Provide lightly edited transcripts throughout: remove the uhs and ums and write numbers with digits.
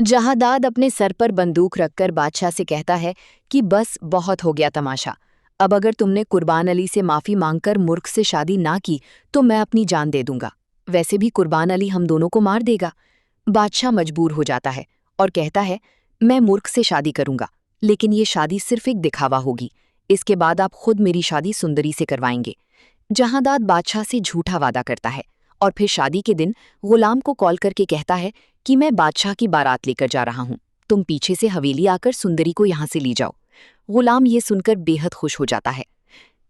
जहादाद अपने सर पर बंदूक रखकर बादशाह से कहता है कि बस बहुत हो गया तमाशा। अब अगर तुमने कुर्बान अली से माफी मांगकर मुर्ख से शादी ना की तो मैं अपनी जान दे दूंगा। वैसे भी कुर्बान अली हम दोनों को मार देगा। बादशाह मजबूर हो जाता है और कहता है, मैं मुर्ख से शादी करूंगा, लेकिन ये शादी सिर्फ एक दिखावा होगी। इसके बाद आप खुद मेरी शादी सुंदरी से करवाएंगे। जहांदाद बादशाह से झूठा वादा करता है और फिर शादी के दिन गुलाम को कॉल करके कहता है कि मैं बादशाह की बारात लेकर जा रहा हूँ, तुम पीछे से हवेली आकर सुंदरी को यहाँ से ले जाओ। गुलाम ये सुनकर बेहद खुश हो जाता है।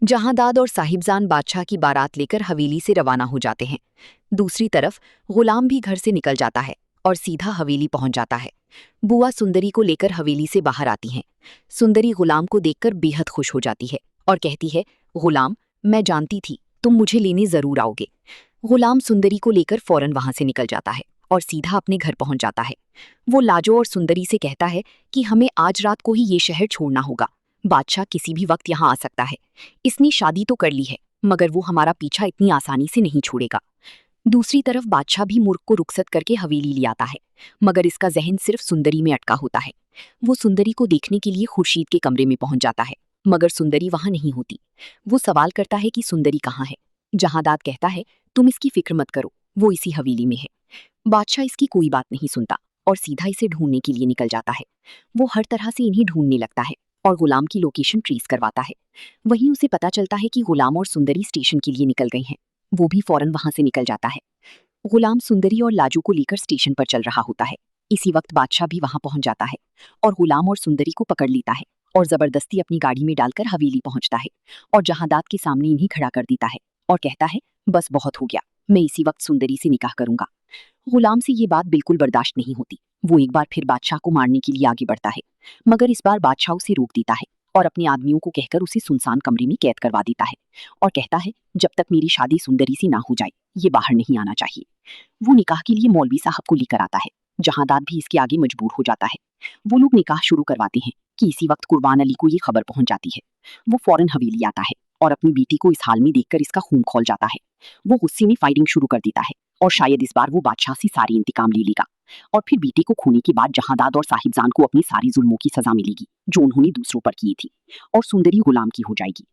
जहांदाद और साहिबजान बादशाह की बारात लेकर हवेली से रवाना हो जाते हैं। दूसरी तरफ गुलाम भी घर से निकल जाता है और सीधा हवेली पहुंच जाता है। बुआ सुंदरी को लेकर हवेली से बाहर आती हैं। सुंदरी गुलाम को देखकर बेहद खुश हो जाती है और कहती है, गुलाम, मैं जानती थी तुम मुझे लेने जरूर आओगे। गुलाम सुंदरी को लेकर फौरन वहां से निकल जाता है और सीधा अपने घर पहुंच जाता है। वो लाजो और सुंदरी से कहता है कि हमें आज रात को ही ये शहर छोड़ना होगा। बादशाह किसी भी वक्त यहाँ आ सकता है। इसने शादी तो कर ली है, मगर वो हमारा पीछा इतनी आसानी से नहीं छोड़ेगा। दूसरी तरफ बादशाह भी मूर्ख को रुखसत करके हवेली ले आता है, मगर इसका जहन सिर्फ सुंदरी में अटका होता है। वो सुंदरी को देखने के लिए खुर्शीद के कमरे में पहुंच जाता है, मगर सुंदरी वहां नहीं होती। वो सवाल करता है कि सुंदरी कहाँ है। जहांदाद कहता है, तुम इसकी फिक्र मत करो, वो इसी हवेली में है। बादशाह इसकी कोई बात नहीं सुनता और सीधा इसे ढूंढने के लिए निकल जाता है। वो हर तरह से इन्हें ढूंढने लगता है और गुलाम की लोकेशन ट्रेस करवाता है। वहीं उसे पता चलता है कि गुलाम और सुंदरी स्टेशन के लिए निकल गई हैं। वो भी फौरन वहां से निकल जाता है। गुलाम सुंदरी और लाजू को लेकर स्टेशन पर चल रहा होता है। इसी वक्त बादशाह भी वहां पहुंच जाता है और गुलाम और सुंदरी को पकड़ लेता है और जबरदस्ती अपनी गाड़ी में डालकर हवेली पहुंचता है और जहांदाद के सामने इन्हें खड़ा कर देता है और कहता है, बस बहुत हो गया, मैं इसी वक्त सुंदरी से निकाह करूंगा। गुलाम से ये बात बिल्कुल बर्दाश्त नहीं होती। वो एक बार फिर बादशाह को मारने के लिए आगे बढ़ता है, मगर इस बार बादशाह उसे रोक देता है और अपने आदमियों को कहकर उसे सुनसान कमरे में कैद करवा देता है और कहता है, जब तक मेरी शादी सुंदरी से ना हो जाए ये बाहर नहीं आना चाहिए। वो निकाह के लिए मौलवी साहब को लेकर आता है। जहांदाद भी इसके आगे मजबूर हो जाता है। वो लोग निकाह शुरू करवाते हैं कि इसी वक्त कुर्बान अली को ये खबर पहुंच जाती है। वो फौरन हवेली आता है और अपनी बेटी को इस हाल में देखकर इसका खून खौल जाता है। वो गुस्से में फायरिंग शुरू कर देता है और शायद इस बार वो बादशाह से सारी इंतकाम ले लेगा और फिर बेटे को खोने के बाद जहांदाद और साहिबजान को अपनी सारी जुल्मों की सजा मिलेगी जो उन्होंने दूसरों पर की थी और सुंदरी गुलाम की हो जाएगी।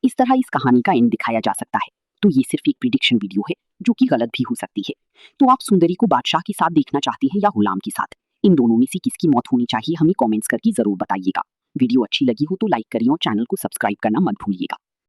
इस तरह इस कहानी का एंड दिखाया जा सकता है। तो ये सिर्फ एक प्रिडिक्शन वीडियो है जो कि गलत भी हो सकती है। तो आप सुंदरी को बादशाह के साथ देखना चाहते हैं या गुलाम के साथ? इन दोनों में से किसकी मौत होनी चाहिए हमें कमेंट्स करके जरूर बताइएगा। वीडियो अच्छी लगी हो तो लाइक करें और चैनल को सब्सक्राइब करना मत भूलिएगा।